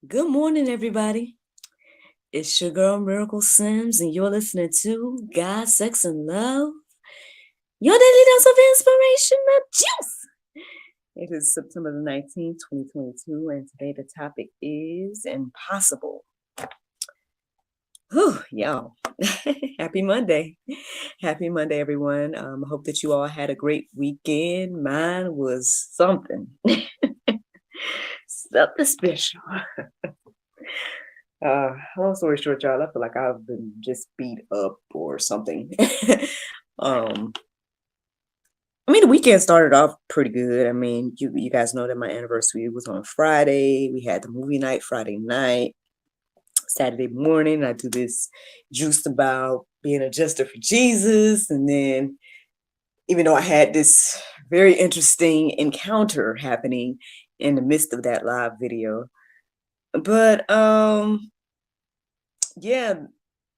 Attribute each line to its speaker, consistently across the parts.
Speaker 1: Good morning, everybody. It's your girl Miracle Sims, and you're listening to God, Sex, and Love, your daily dose of inspiration, the juice. It is September the 19th, 2022, and today the topic is impossible. Whew, y'all. Happy Monday. Happy Monday, everyone. I hope that you all had a great weekend. Mine was something. Something special. Long story short, y'all, I feel like I've been just beat up or something. um, the weekend started off pretty good. You guys know that my anniversary was on Friday. We had the movie night Friday night. Saturday morning, I do this juice about being a jester for Jesus. And then, even though I had this very interesting encounter happening in the midst of that live video, but yeah,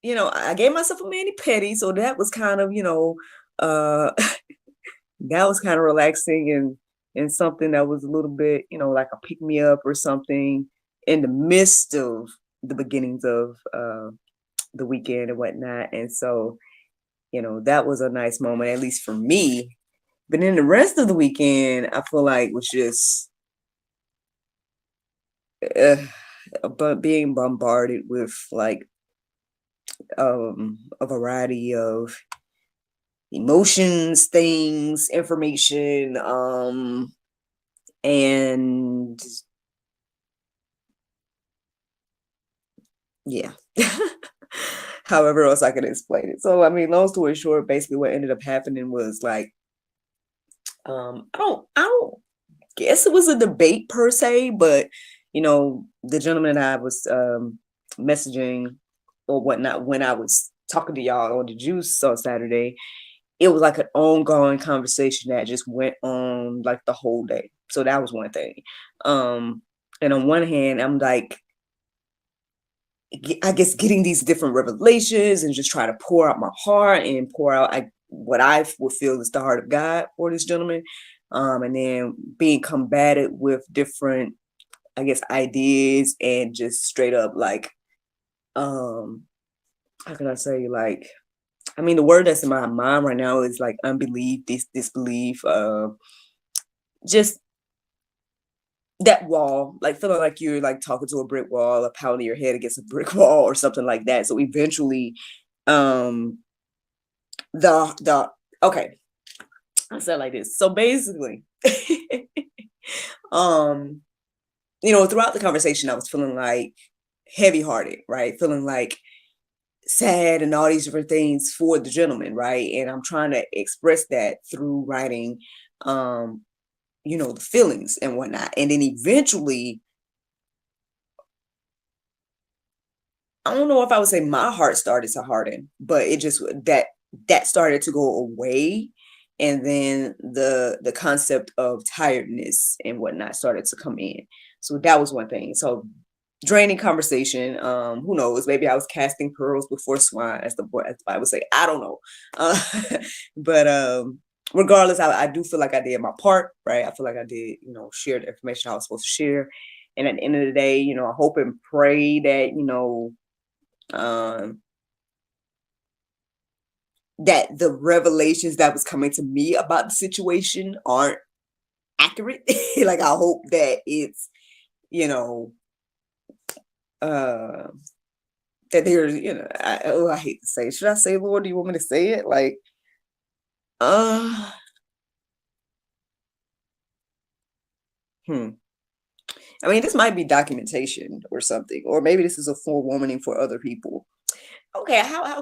Speaker 1: I gave myself a mani-pedi, so that was kind of, uh, that was kind of relaxing and something that was a little bit, like a pick me up or something in the midst of the beginnings of the weekend and whatnot. And so, that was a nice moment, at least for me. But then the rest of the weekend, I feel like was just but being bombarded with like a variety of emotions, things, information, and yeah. However else I could explain it. So long story short, basically what ended up happening was like I don't guess it was a debate per se, but the gentleman and I was messaging or whatnot when I was talking to y'all on the juice on Saturday. It was like an ongoing conversation that just went on like the whole day. So that was one thing. And on one hand, I'm like, I guess getting these different revelations and just try to pour out my heart and pour out what I would feel is the heart of God for this gentleman. And then being combated with different, I guess, ideas and just straight up like, how can I say, like, the word that's in my mind right now is like unbelief, disbelief, just that wall, like feeling like you're like talking to a brick wall or pounding your head against a brick wall or something like that. So eventually, um, the okay, I said like this. So basically, um, throughout the conversation, I was feeling like heavy hearted, right? Feeling like sad and all these different things for the gentleman, right? And I'm trying to express that through writing, the feelings and whatnot. And then eventually, I don't know if I would say my heart started to harden, but it just that started to go away. And then the concept of tiredness and whatnot started to come in. So that was one thing. So draining conversation. Who knows? Maybe I was casting pearls before swine, as the Bible say. I don't know. Uh, but regardless, I do feel like I did my part, right? I feel like I did, share the information I was supposed to share. And at the end of the day, I hope and pray that, um, that the revelations that was coming to me about the situation aren't accurate. Like I hope that it's, you know, uh that there's, I hate to say it. Should I say, Lord, do you want me to say it? Like, uh, hmm. This might be documentation or something, or maybe this is a forewarning for other people. Okay,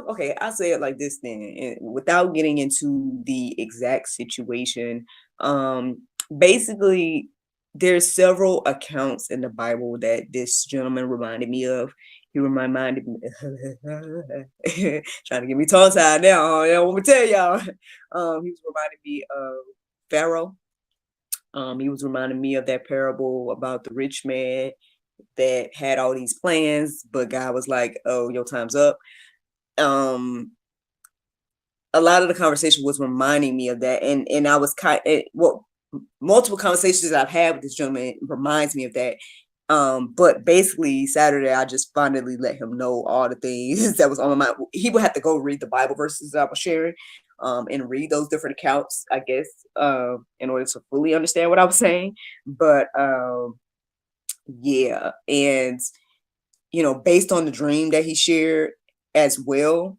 Speaker 1: okay, I'll say it like this then, without getting into the exact situation. Basically, there's several accounts in the Bible that this gentleman reminded me of. He reminded me, trying to get me tongue tied now. I want to tell y'all. He was reminding me of Pharaoh. He was reminding me of that parable about the rich man that had all these plans, but God was like, "Oh, your time's up." Um, a lot of the conversation was reminding me of that, and I was multiple conversations that I've had with this gentleman reminds me of that. But basically Saturday I just finally let him know all the things that was on my mind. He would have to go read the Bible verses that I was sharing, and read those different accounts, I guess, in order to fully understand what I was saying. But yeah, and based on the dream that he shared as well,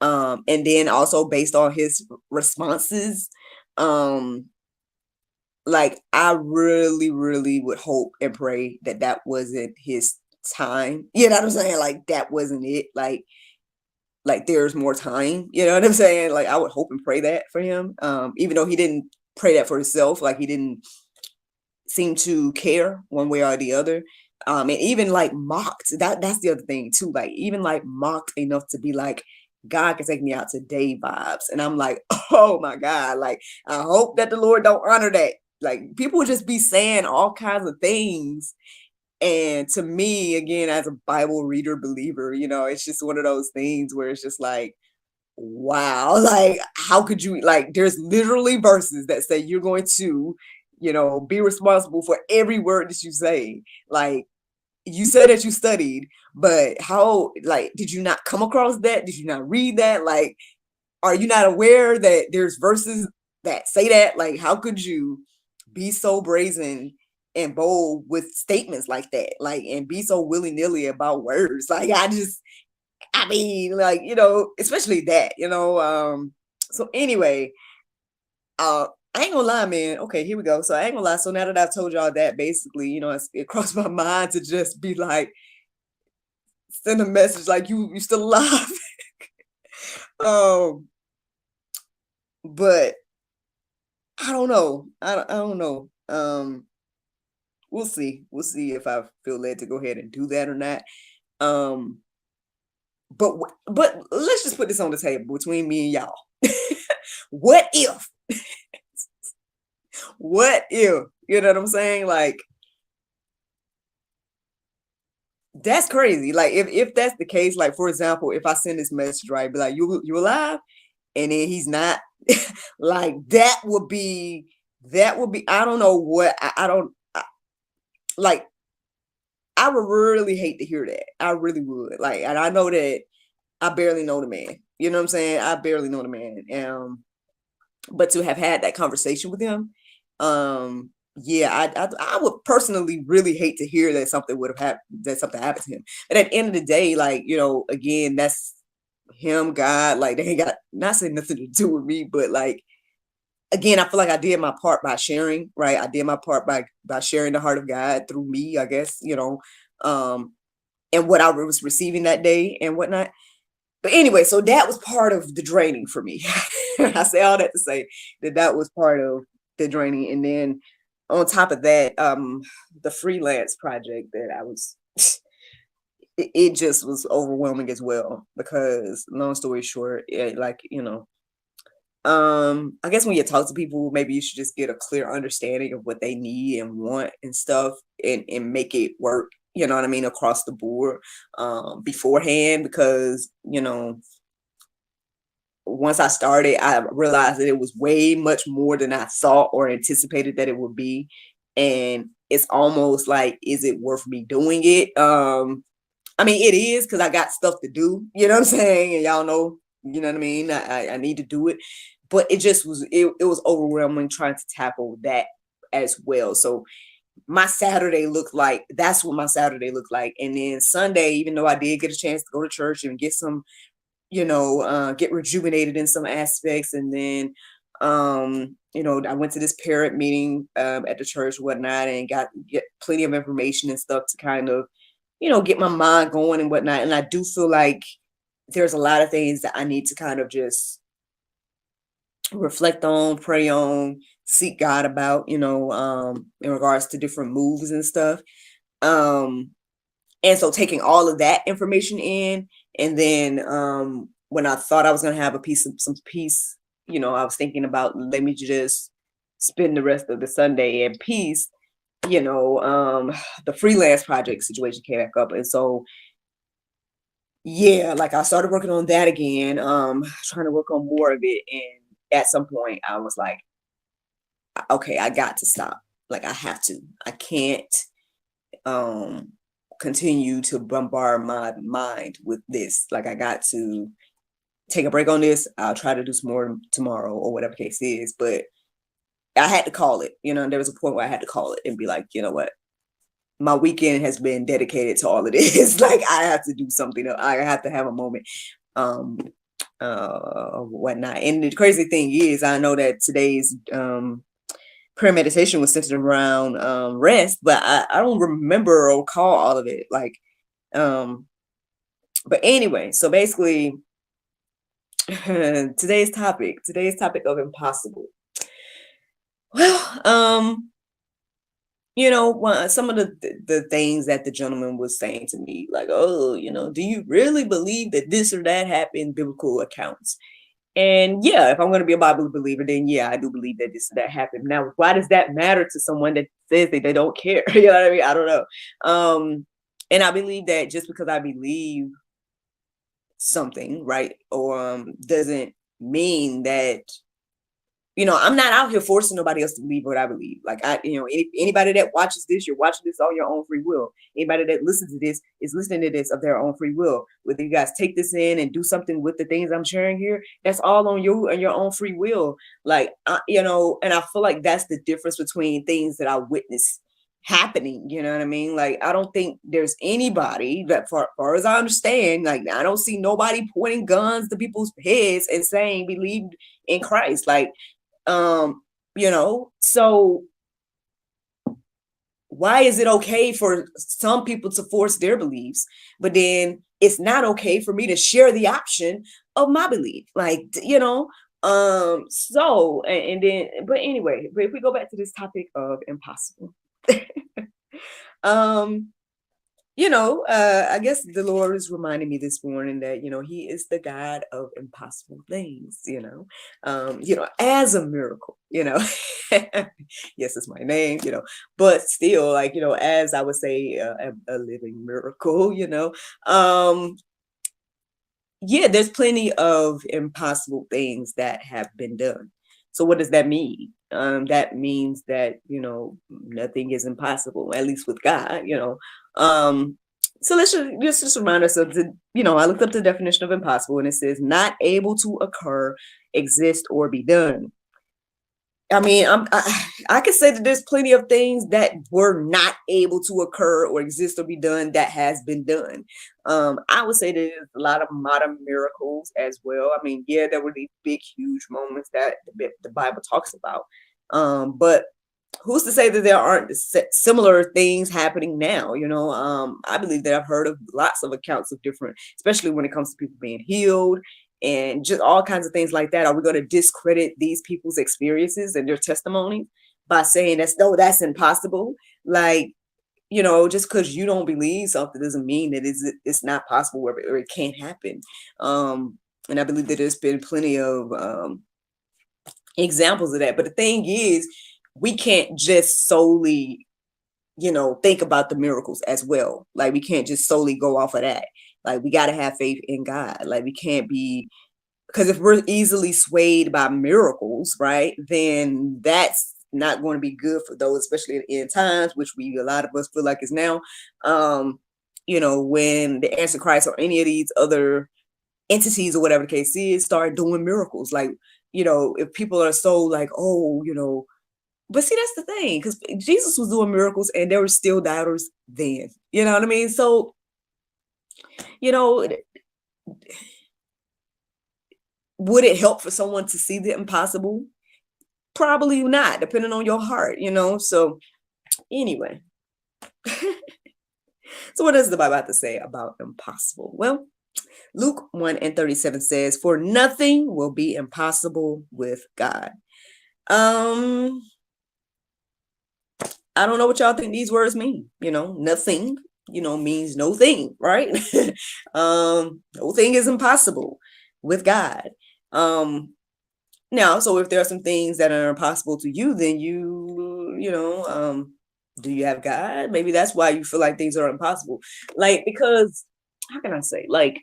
Speaker 1: and then also based on his responses, um, like I really, really would hope and pray that that wasn't his time. You know what I'm saying? Like that wasn't it. Like there's more time. You know what I'm saying? Like I would hope and pray that for him. Even though he didn't pray that for himself, like he didn't seem to care one way or the other. And even like mocked. That's the other thing too. Like even like mocked enough to be like, God can take me out today vibes. And I'm like, oh my God. Like I hope that the Lord don't honor that. Like people would just be saying all kinds of things. And to me, again, as a Bible reader believer, it's just one of those things where it's just like, wow, like how could you, like there's literally verses that say you're going to be responsible for every word that you say. Like you said that you studied, but how, like, did you not come across that? Did you not read that? Like, are you not aware that there's verses that say that? Like how could you be so brazen and bold with statements like that, like, and be so willy-nilly about words? Like I mean, like, especially that, so anyway, I ain't gonna lie, man. Okay, here we go. So I ain't gonna lie. So now that I've told y'all that, basically, it crossed my mind to just be like, send a message like you still alive. um, but I don't know. I don't know. We'll see. We'll see if I feel led to go ahead and do that or not. Um, but let's just put this on the table between me and y'all. What if? What if? You know what I'm saying? Like that's crazy. Like if that's the case, like for example, if I send this message, right, be like, you alive, and then he's not, like that would be I don't know what I don't like. I would really hate to hear that. I really would. Like, and I know that I barely know the man. You know what I'm saying? I barely know the man. But to have had that conversation with him, yeah, I would personally really hate to hear that something would have happened, that something happened to him. But at the end of the day, like, again, that's him, God, like they ain't got, not saying nothing to do with me, but like again, I feel like I did my part by sharing, right? I did my part by sharing the heart of God through me, I guess, um, and what I was receiving that day and whatnot. But anyway, so that was part of the draining for me. I say all that to say that that was part of the draining. And then on top of that, the freelance project that I was, it just was overwhelming as well, because long story short, like, I guess when you talk to people, maybe you should just get a clear understanding of what they need and want and stuff, and make it work, you know what I mean, across the board, beforehand, because once I started, I realized that it was way much more than I thought or anticipated that it would be. And it's almost like, is it worth me doing it? I mean, it is, because I got stuff to do, you know what I'm saying? And y'all know, you know what I mean? I need to do it. But it just was, it was overwhelming trying to tackle that as well. So my Saturday looked like, that's what my Saturday looked like. And then Sunday, even though I did get a chance to go to church and get some, get rejuvenated in some aspects. And then, I went to this parent meeting at the church, whatnot, and get plenty of information and stuff to kind of, get my mind going and whatnot. And I do feel like there's a lot of things that I need to kind of just reflect on, pray on, seek God about, in regards to different moves and stuff. And so taking all of that information in, and then when I thought I was gonna have some peace, I was thinking about, let me just spend the rest of the Sunday in peace. The freelance project situation came back up, and so yeah, like I started working on that again, trying to work on more of it. And at some point I was like, okay, I got to stop. Like I have to. I can't. continue to bombard my mind with this. Like, I got to take a break on this. I'll try to do some more tomorrow or whatever case is. But I had to call it, there was a point where I had to call it and be like, you know what? My weekend has been dedicated to all of this. Like, I have to do something. I have to have a moment. Whatnot. And the crazy thing is, I know that today's prayer meditation was centered around rest, but I don't remember or recall all of it. Like, but anyway, so basically, today's topic of impossible. Well, some of the things that the gentleman was saying to me, like, oh, do you really believe that this or that happened in biblical accounts? And yeah, if I'm going to be a Bible believer, then yeah, I do believe that this that happened. Now, why does that matter to someone that says that they don't care? You know what I mean? I don't know. And I believe that just because I believe something, right, or doesn't mean that I'm not out here forcing nobody else to believe what I believe. Like, anybody that watches this, you're watching this on your own free will. Anybody that listens to this is listening to this of their own free will. Whether you guys take this in and do something with the things I'm sharing here, that's all on you and your own free will. Like, and I feel like that's the difference between things that I witness happening. You know what I mean? Like, I don't think there's anybody that, far as I understand, like, I don't see nobody pointing guns to people's heads and saying believe in Christ. Like, so why is it okay for some people to force their beliefs, but then it's not okay for me to share the option of my belief? Like, so, and then, but anyway, but if we go back to this topic of impossible, I guess the Lord is reminding me this morning that, he is the God of impossible things, as a miracle, yes, it's my name, but still, like, as I would say, a living miracle, yeah, there's plenty of impossible things that have been done. So what does that mean? That means that, nothing is impossible, at least with God, so let's just remind ourselves that, I looked up the definition of impossible, and it says not able to occur, exist, or be done. I mean, I could say that there's plenty of things that were not able to occur or exist or be done that has been done. I would say there's a lot of modern miracles as well. I mean, yeah, there were these big, huge moments that the Bible talks about. But who's to say that there aren't similar things happening now? I believe that I've heard of lots of accounts of different, especially when it comes to people being healed and just all kinds of things like that. Are we going to discredit these people's experiences and their testimonies by saying that's impossible? Like, just because you don't believe something doesn't mean that it's not possible or it can't happen. And I believe that there's been plenty of examples of that. But the thing is, we can't just solely, think about the miracles as well. Like, we can't just solely go off of that. Like, we got to have faith in God. Like, we can't be, because if we're easily swayed by miracles, right, then that's not going to be good for those, especially in the end times, which a lot of us feel like is now. When the Antichrist or any of these other entities or whatever the case is start doing miracles, like, if people are so like, oh, but see, that's the thing, because Jesus was doing miracles and there were still doubters then. You know what I mean? So, would it help for someone to see the impossible? Probably not, depending on your heart, So anyway, so what does the Bible have to say about impossible? Well, Luke 1:37 says, "For nothing will be impossible with God." I don't know what y'all think these words mean. Nothing, means no thing, right? No thing is impossible with God. Now, so if there are some things that are impossible to you, then do you have God? Maybe that's why you feel like things are impossible. Like, because, how can I say, like,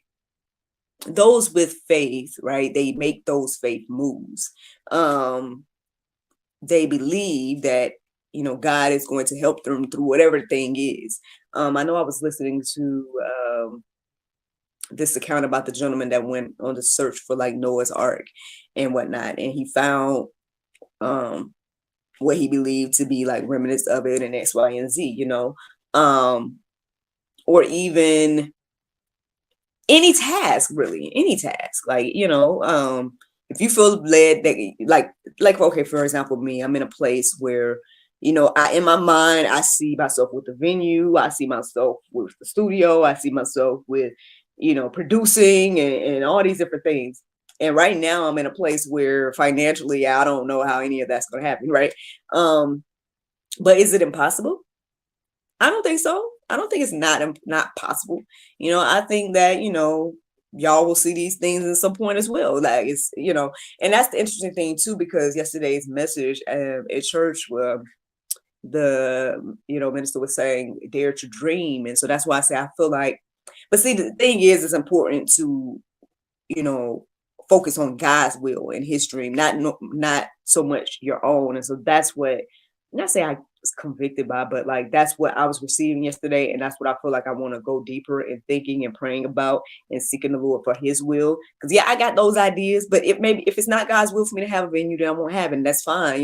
Speaker 1: those with faith, right? They make those faith moves. They believe that God is going to help them through whatever the thing is. I know I was listening to this account about the gentleman that went on the search for like Noah's Ark and whatnot, and he found what he believed to be like remnants of it and X, Y, and Z, or even any task, really, any task. Like, if you feel led that like, okay, for example, me, I'm in a place where, in my mind, I see myself with the venue, I see myself with the studio, I see myself with, producing and all these different things. And right now I'm in a place where financially, I don't know how any of that's going to happen. Right. But is it impossible? I don't think so. I don't think it's not possible. I think that, y'all will see these things at some point as well. Like and that's the interesting thing too, because yesterday's message at church, the minister was saying dare to dream. And so that's why I say I feel like, but see, the thing is, it's important to, focus on God's will and his dream, not so much your own. And so that's what, not say I was convicted by, but like that's what I was receiving yesterday, and that's what I feel like I want to go deeper in thinking and praying about and seeking the Lord for his will. Because I got those ideas, but if it's not God's will for me to have a venue, then I won't have it, and that's fine.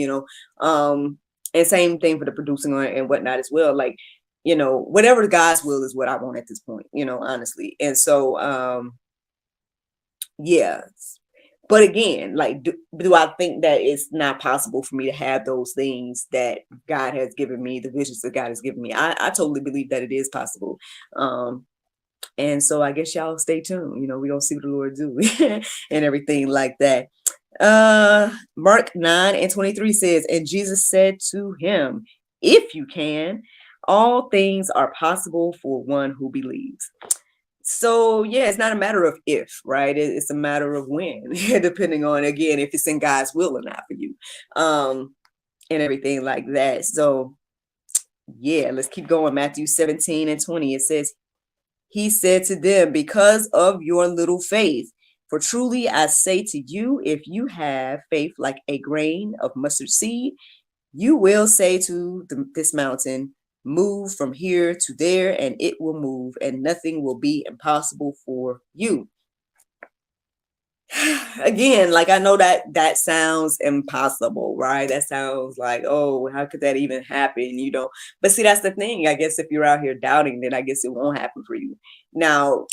Speaker 1: And same thing for the producing and whatnot as well. Like, whatever God's will is what I want at this point, honestly. And so yeah. But again, like, do I think that it's not possible for me to have those things that God has given me, the visions that God has given me? I totally believe that it is possible. And so I guess y'all stay tuned. We're going to see what the Lord do and everything like that. Mark 9:23 says, and Jesus said to him, if you can, all things are possible for one who believes. So yeah, it's not a matter of if, right? It's a matter of when, depending on, again, if it's in God's will or not for you, and everything like that. So yeah, let's keep going. Matthew 17:20, it says, he said to them, because of your little faith, for truly I say to you, if you have faith like a grain of mustard seed, you will say to this mountain, move from here to there, and it will move, and nothing will be impossible for you. Again, like, I know that sounds impossible, right? That sounds like, oh, how could that even happen? But see, that's the thing. I guess if you're out here doubting, then I guess it won't happen for you. Now,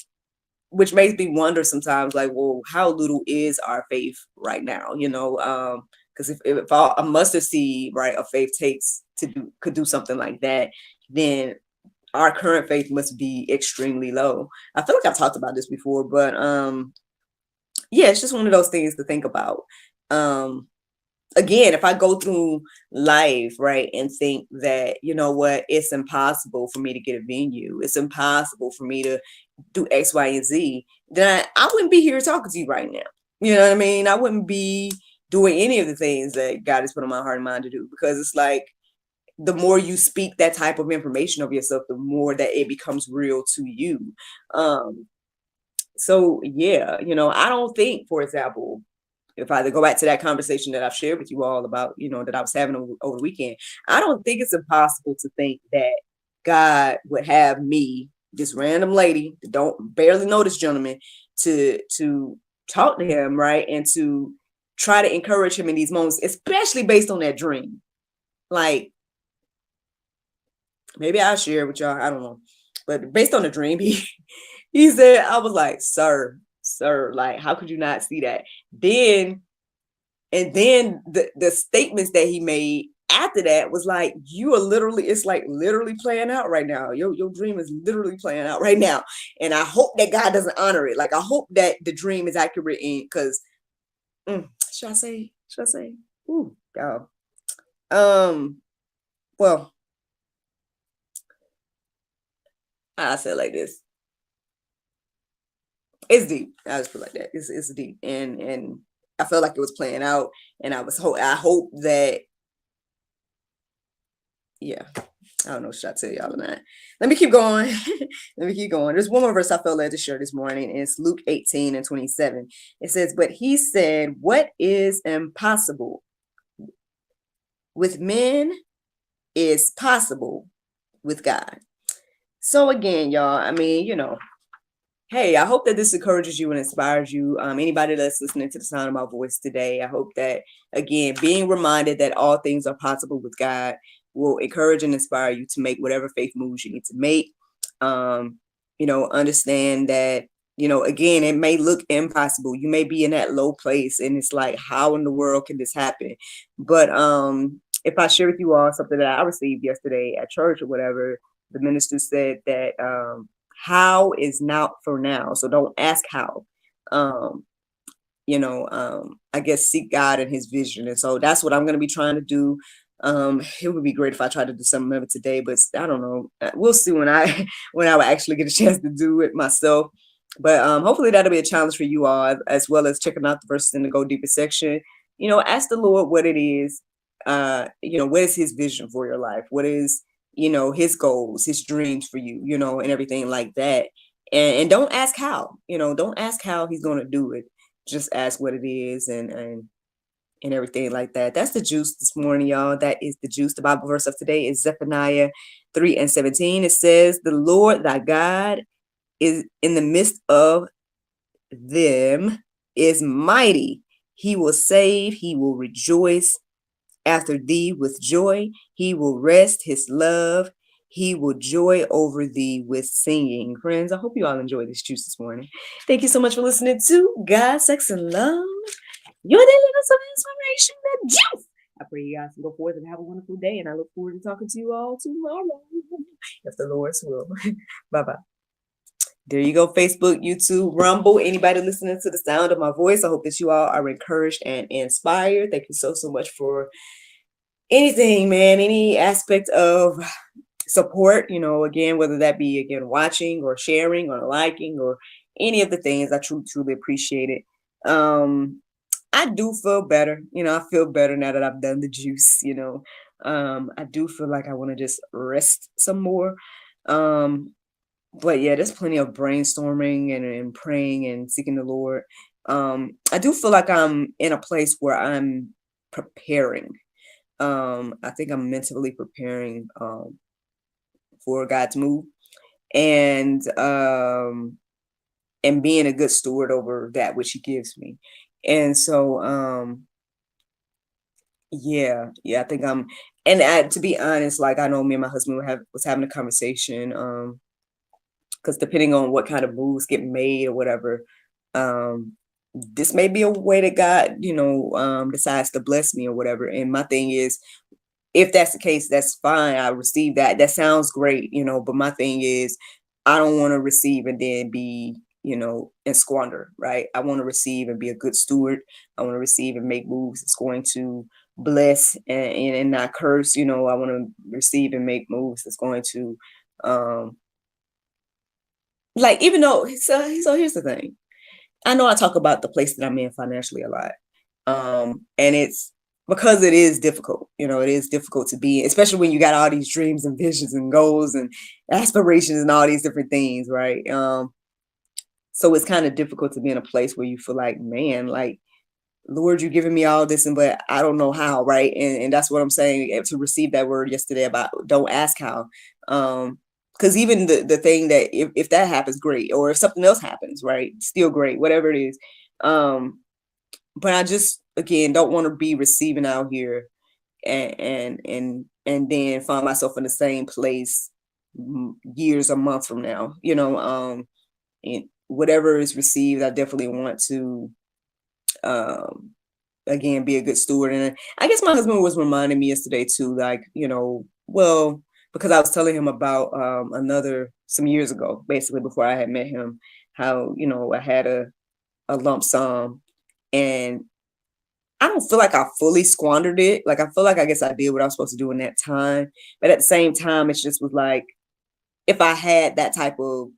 Speaker 1: which makes me wonder sometimes, like, well, how little is our faith right now? Because if a mustard seed, right, of faith could do something like that, then our current faith must be extremely low. I feel like I've talked about this before, but yeah, it's just one of those things to think about. Again, if I go through life, right, and think that, it's impossible for me to get a venue, it's impossible for me to do X, Y, and Z, then I wouldn't be here talking to you right now. You know what I mean? I wouldn't be doing any of the things that God has put on my heart and mind to do, because it's like, the more you speak that type of information of yourself, the more that it becomes real to you. So yeah, I don't think, for example, if I go back to that conversation that I've shared with you all about, that I was having over the weekend, I don't think it's impossible to think that God would have me, this random lady that don't barely know this gentleman, to talk to him, right, and to try to encourage him in these moments, especially based on that dream. Like, maybe I'll share with y'all, I don't know, but based on the dream, he said, I was like, sir, like, how could you not see that? And then the statements that he made after that was like, it's like literally playing out right now. Your dream is literally playing out right now. And I hope that God doesn't honor it. Like, I hope that the dream is accurate because should I say? Ooh, y'all. Well, I say it like this. It's deep. I just feel like that. It's deep. And I felt like it was playing out. And I hope that, yeah, I don't know, should I tell y'all or not? Let me keep going. There's one more verse I felt led to share this morning, and it's Luke 18:27. It says, but he said, what is impossible with men is possible with God. So again, y'all, I mean, hey, I hope that this encourages you and inspires you. Anybody that's listening to the sound of my voice today, I hope that, again, being reminded that all things are possible with God will encourage and inspire you to make whatever faith moves you need to make. Understand that, again, it may look impossible. You may be in that low place and it's like, how in the world can this happen? But if I share with you all something that I received yesterday at church or whatever, the minister said that how is not for now. So don't ask how. I guess seek God and his vision. And so that's what I'm going to be trying to do. It would be great if I tried to do something of it today, but I don't know. We'll see when I when I will actually get a chance to do it myself. But hopefully that'll be a challenge for you all, as well as checking out the verses in the Go Deeper section. Ask the Lord what it is. What is his vision for your life? What is, his goals, his dreams for you, and everything like that. And don't ask how, don't ask how he's going to do it. Just ask what it is and everything like that. That's the juice this morning, y'all. That is the juice. The Bible verse of today is Zephaniah 3:17. It says, the Lord thy God is in the midst of them, is mighty. He will save, he will rejoice after thee with joy. He will rest his love. He will joy over thee with singing. Friends, I hope you all enjoy this juice this morning. Thank you so much for listening to God, Sex, and Love, your daily dose of inspiration, the juice. I pray you guys can go forth and have a wonderful day, and I look forward to talking to you all tomorrow, if the Lord's will. Bye-bye. There you go, Facebook, YouTube, Rumble, anybody listening to the sound of my voice. I hope that you all are encouraged and inspired. Thank you so much for anything, man, any aspect of support, again, whether that be, again, watching or sharing or liking or any of the things. I truly appreciate it. I do feel better. I feel better now that I've done the juice. I do feel like I want to just rest some more. But yeah, there's plenty of brainstorming and praying and seeking the Lord. I do feel like I'm in a place where I'm preparing. I think I'm mentally preparing for God to move and being a good steward over that which he gives me. And so I think to be honest, like, I know me and my husband was having a conversation, because depending on what kind of moves get made or whatever, this may be a way that God, decides to bless me or whatever. And my thing is, if that's the case, that's fine. I receive that. That sounds great, but my thing is, I don't want to receive and then be, and squander, right? I want to receive and be a good steward. I want to receive and make moves that's going to bless and not curse. I want to receive and make moves that's going to, even though, so here's the thing. I know I talk about the place that I'm in financially a lot. And it's because it is difficult, it is difficult to be, especially when you got all these dreams and visions and goals and aspirations and all these different things, right? So it's kind of difficult to be in a place where you feel like, man, like, Lord, you're giving me all this, but I don't know how, right? And that's what I'm saying, to receive that word yesterday about don't ask how. Because even the thing that if that happens, great, or if something else happens, right, still great, whatever it is. But I just, again, don't want to be receiving out here and then find myself in the same place years or months from now, and whatever is received, I definitely want to, again, be a good steward. And I guess my husband was reminding me yesterday too, like, well, because I was telling him about some years ago, basically before I had met him, how, I had a lump sum, and I don't feel like I fully squandered it. Like, I feel like I guess I did what I was supposed to do in that time. But at the same time, it's just was like, if I had that type of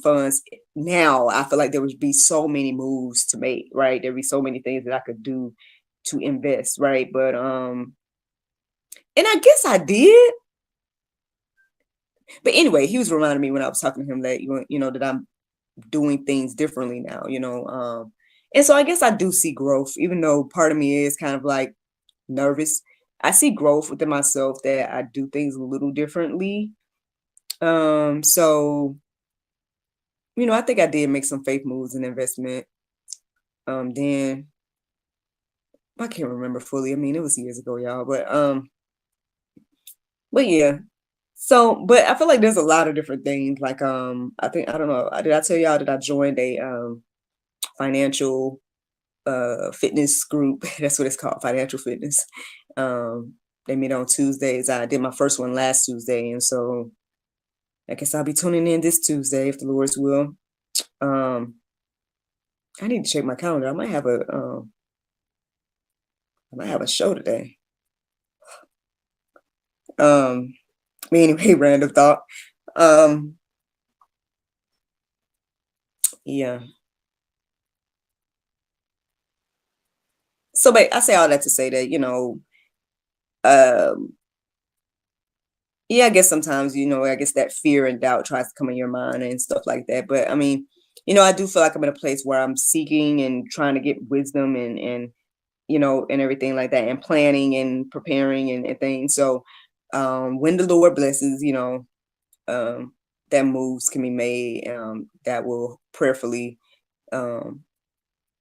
Speaker 1: funds now, I feel like there would be so many moves to make, right? There'd be so many things that I could do to invest, right? But and I guess I did. But anyway, he was reminding me when I was talking to him that that I'm doing things differently now, and so I guess I do see growth, even though part of me is kind of like nervous, I see growth within myself that I do things a little differently. So I think I did make some faith moves and investment. Then I can't remember fully. I mean, it was years ago, y'all. But yeah. So, but I feel like there's a lot of different things. Like, I think I don't know. Did I tell y'all that I joined a financial fitness group? That's what it's called, financial fitness. They meet on Tuesdays. I did my first one last Tuesday, and so I guess I'll be tuning in this Tuesday if the Lord's will. I need to check my calendar. I might have a show today. Anyway, random thought. Yeah. So, but I say all that to say that, um, yeah, I guess sometimes, I guess that fear and doubt tries to come in your mind and stuff like that. But I mean, I do feel like I'm in a place where I'm seeking and trying to get wisdom and everything like that, and planning and preparing and things. So, when the Lord blesses, that moves can be made, that will prayerfully, that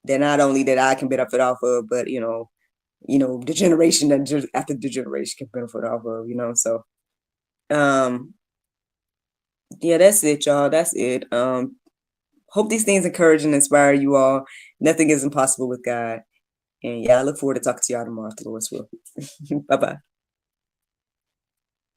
Speaker 1: not only that I can benefit off of, but the generation that just after the generation can benefit off of, so yeah, that's it, y'all. That's it. Hope these things encourage and inspire you all. Nothing is impossible with God. And yeah, I look forward to talking to y'all tomorrow if the Lord's will. Bye bye.